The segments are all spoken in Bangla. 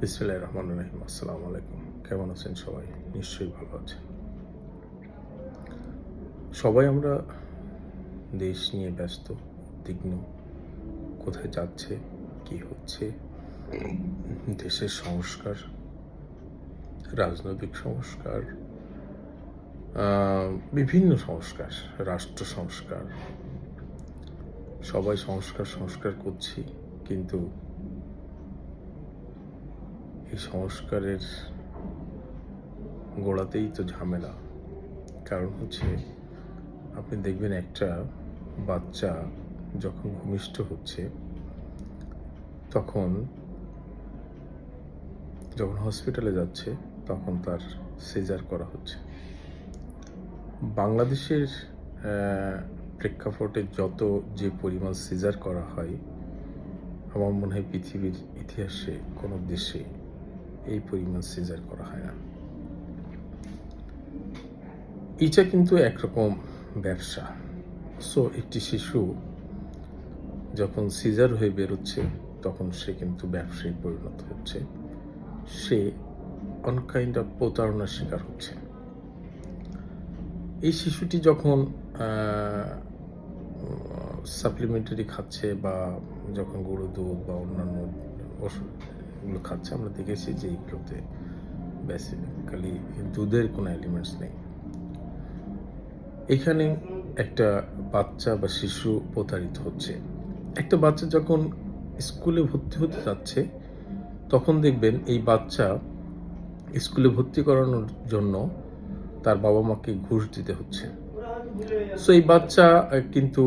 বিসমিল্লাহির রহমানির রহিম। আসসালামু আলাইকুম। কেমন আছেন সবাই? নিশ্চয়ই ভালো আছেন। সবাই আমরা দেশ নিয়ে ব্যস্ত, উদ্বিগ্ন। কোথায় যাচ্ছে, কি হচ্ছে, দেশের সংস্কার, রাজনৈতিক সংস্কার, বিভিন্ন সংস্কার, রাষ্ট্র সংস্কার। সবাই সংস্কার করছি, কিন্তু এই সংস্কারের গোড়াতেই তো ঝামেলা। কারণ হচ্ছে, আপনি দেখবেন একটা বাচ্চা যখন ভূমিষ্ঠ হচ্ছে, তখন যখন হসপিটালে যাচ্ছে, তখন তার সিজার করা হচ্ছে। বাংলাদেশের প্রেক্ষাপটে যত যে পরিমাণ সিজার করা হয়, আমার মনে হয় পৃথিবীর ইতিহাসে কোনো দেশে এই পরিমাণ সিজার করা হয় না। এটা কিন্তু একরকম ব্যবসা। সো একটি শিশু যখন সিজার হয়ে বেরোচ্ছে, তখন সে কিন্তু ব্যবসায়ী পরিণত হচ্ছে। সে অনকাইন্ড অফ প্রতারণার শিকার হচ্ছে। এই শিশুটি যখন সাপ্লিমেন্টারি খাচ্ছে বা যখন গরুর দুধ বা অন্যান্য ওষুধগুলো খাচ্ছে, আমরা দেখেছি যে এইগুলোতে বেসিক্যালি দুধের কোনো এলিমেন্টস নেই। এখানে একটা বাচ্চা বা শিশু প্রতারিত হচ্ছে। একটা বাচ্চা যখন স্কুলে ভর্তি হতে যাচ্ছে, তখন দেখবেন এই বাচ্চা স্কুলে ভর্তি করানোর জন্য তার বাবা মাকে ঘুষ দিতে হচ্ছে। সো এই বাচ্চা কিন্তু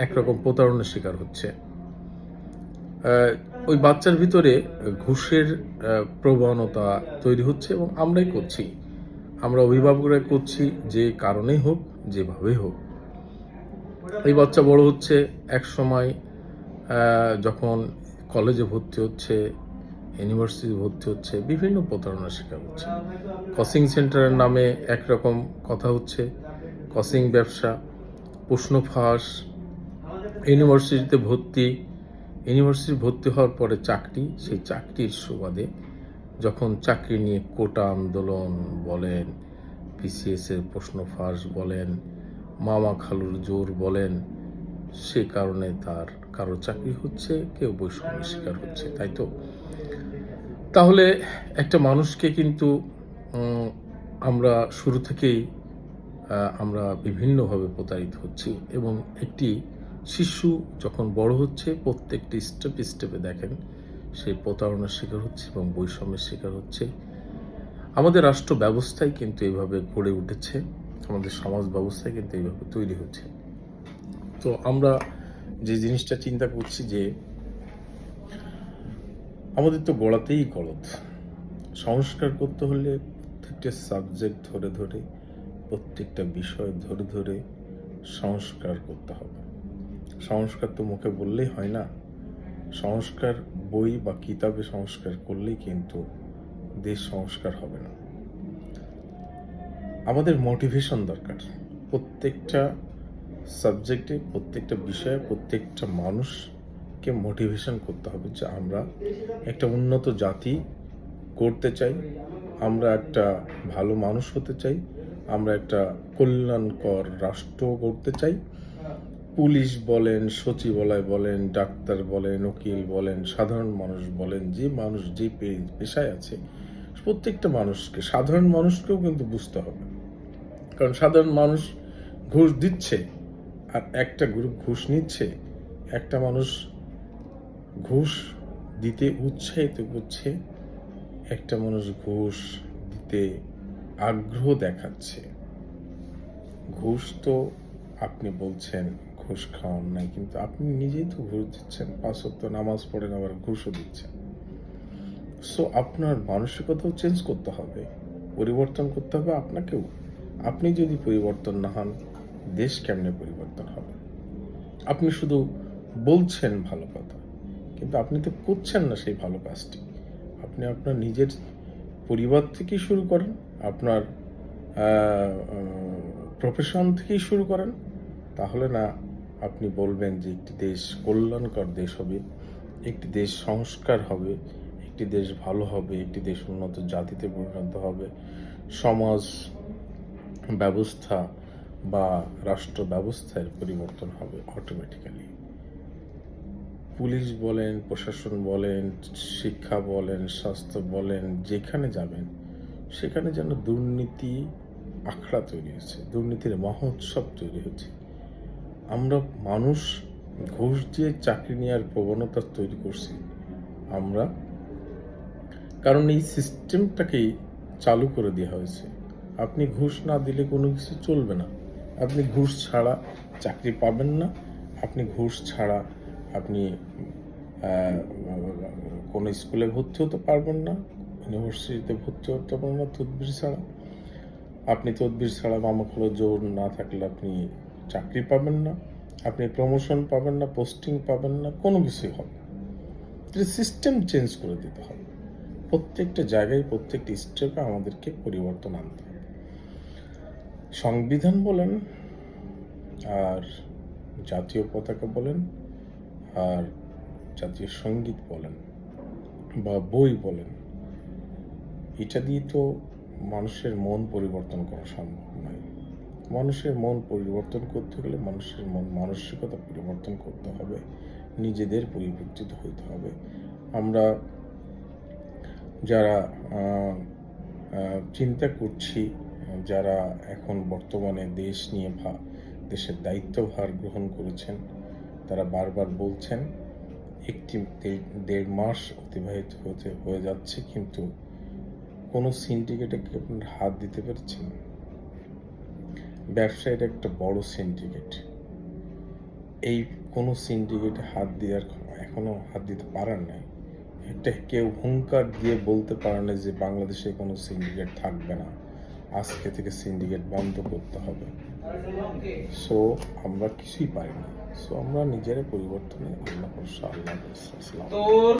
একরকম প্রতারণার শিকার হচ্ছে। ওই বাচ্চার ভিতরে ঘুষের প্রবণতা তৈরি হচ্ছে এবং আমরাই করছি। আমরা অভিভাবকরা করছি, যে কারণেই হোক, যেভাবেই হোক। এই বাচ্চা বড় হচ্ছে, এক সময় যখন কলেজে ভর্তি হচ্ছে, ইউনিভার্সিটি ভর্তি হচ্ছে, বিভিন্ন প্রতারণার শিকার হচ্ছে। কোচিং সেন্টারের নামে একরকম কথা হচ্ছে, কোচিং ব্যবসা, প্রশ্ন ফাঁস, ইউনিভার্সিটিতে ভর্তি হওয়ার পরে চাকরি, সেই চাকরির সুবাদে যখন চাকরি নিয়ে কোটা আন্দোলন বলেন, পিসিএসের প্রশ্ন ফাঁস বলেন, মামা খালুর জোর বলেন, সে কারণে তার কারো চাকরি হচ্ছে, কেউ বৈষম্যের শিকার হচ্ছে, তাই তো? তাহলে একটা মানুষকে কিন্তু আমরা শুরু থেকেই আমরা বিভিন্নভাবে প্রতারিত হচ্ছি। এবং একটি শিশু যখন বড় হচ্ছে, প্রত্যেকটি স্টেপে দেখেন সে প্রতারণার শিকার হচ্ছে এবং বৈষম্যের শিকার হচ্ছে। আমাদের রাষ্ট্র ব্যবস্থাই কিন্তু এইভাবে গড়ে উঠেছে, আমাদের সমাজ ব্যবস্থায় কিন্তু এইভাবে তৈরি হচ্ছে। তো আমরা যে জিনিসটা চিন্তা করছি, যে আমাদের তো গোড়াতেই গলদ। সংস্কার করতে হলে প্রত্যেকটা সাবজেক্ট ধরে ধরে, প্রত্যেকটা বিষয় ধরে ধরে সংস্কার করতে হবে। সংস্কার তো মুখে বললেই হয় না। সংস্কার বই বা কিতাবে সংস্কার করলেই কিন্তু দেশ সংস্কার হবে না। আমাদের মোটিভেশন দরকার। প্রত্যেকটা সাবজেক্টে, প্রত্যেকটা বিষয়ে, প্রত্যেকটা মানুষকে মোটিভেশন করতে হবে যে আমরা একটা উন্নত জাতি করতে চাই, আমরা একটা ভালো মানুষ হতে চাই, আমরা একটা কল্যাণকর রাষ্ট্র গড়তে চাই। পুলিশ বলেন, সচিবালয় বলেন, ডাক্তার বলেন, উকিল বলেন, সাধারণ মানুষ বলেন, যে মানুষ যে পেশায় আছে, প্রত্যেকটা মানুষকে, সাধারণ মানুষকেও কিন্তু বুঝতে হবে। কারণ সাধারণ মানুষ ঘুষ দিচ্ছে আর একটা গ্রুপ ঘুষ নিচ্ছে। একটা মানুষ ঘুষ দিতে উৎসাহিত করছে, একটা মানুষ ঘুষ দিতে আগ্রহ দেখাচ্ছে। ঘুষ তো আপনি বলছেন ঘুষ খাওয়ান নাই, কিন্তু আপনি নিজেই তো ঘুষ দিচ্ছেন, 5 ওয়াক্ত নামাজ পড়েন, আবার ঘুষও দিচ্ছেন। সো আপনার মানসিকতাও চেঞ্জ করতে হবে, পরিবর্তন করতে হবে আপনাকেও। আপনি যদি পরিবর্তন না হন, দেশ কেমনে পরিবর্তন হবে? আপনি শুধু বলছেন ভালো কথা, কিন্তু আপনি তো করছেন না সেই ভালো কাজটি। আপনি আপনার নিজের পরিবার থেকেই শুরু করেন, আপনার প্রফেশন থেকেই শুরু করেন। তাহলে না আপনি বলবেন যে একটি দেশ কল্যাণকর দেশ হবে, একটি দেশ সংস্কার হবে, একটি দেশ ভালো হবে, একটি দেশ উন্নত জাতিতে পরিণত হবে, সমাজ ব্যবস্থা বা রাষ্ট্র ব্যবস্থার পরিবর্তন হবে অটোমেটিক্যালি। পুলিশ বলেন, প্রশাসন বলেন, শিক্ষা বলেন, স্বাস্থ্য বলেন, যেখানে যাবেন সেখানে যেন দুর্নীতি আখড়া তৈরি হয়েছে, দুর্নীতির মহোৎসব তৈরি হয়েছে। আমরা মানুষ ঘুষ দিয়ে চাকরি নেওয়ার প্রবণতা তৈরি করছি আমরা, কারণ এই সিস্টেমটাকেই চালু করে দেওয়া হয়েছে। আপনি ঘুষ না দিলে কোনো কিছু চলবে না। আপনি ঘুষ ছাড়া চাকরি পাবেন না, আপনি ঘুষ ছাড়া আপনি কোনো স্কুলে ভর্তি হতে পারবেন না, ইউনিভার্সিটিতে ভর্তি হতে পারবেন না তদবির ছাড়া। আপনি তদবির ছাড়া বামাখলো জোর না থাকলে আপনি চাকরি পাবেন না, আপনি প্রমোশন পাবেন না, পোস্টিং পাবেন না, কোনো কিছুই হবে না। সিস্টেম চেঞ্জ করে দিতে হবে। প্রত্যেকটা জায়গায়, প্রত্যেকটা স্টেপে আমাদেরকে পরিবর্তন আনতে হবে। সংবিধান বলেন আর জাতীয় পতাকা বলেন আর জাতীয় সঙ্গীত বলেন বা বই বলেন, এটা দিয়ে তো মানুষের মন পরিবর্তন করা সম্ভব নয়। মানুষের মন পরিবর্তন করতে গেলে মানুষের মন মানসিকতা পরিবর্তন করতে হবে, নিজেদের পরিবর্তিত হইতে হবে। আমরা যারা চিন্তা করছি, যারা এখন বর্তমানে দেশ নিয়ে দেশের দায়িত্বভার গ্রহণ করেছেন, তারা বারবার বলছেন 1-1.5 মাস অতিবাহিত হয়ে যাচ্ছে, কিন্তু কোনো সিন্ডিকেটে কি আপনার হাত দিতে পেরেছেন? ব্যবসায়ের একটা বড় সিন্ডিকেট, এই কোনো সিন্ডিকেটে এখনো হাত দিতে পারেন নাই। একটা কেউ হুঙ্কার দিয়ে বলতে পারে না যে বাংলাদেশে কোনো সিন্ডিকেট থাকবে না, আজকে থেকে সিন্ডিকেট বন্ধ করতে হবে। সো আমরা কিছুই পারি না। সো আমরা নিজেরা পরিবর্তনে আল্লাহ ভরসা, আল্লাহ।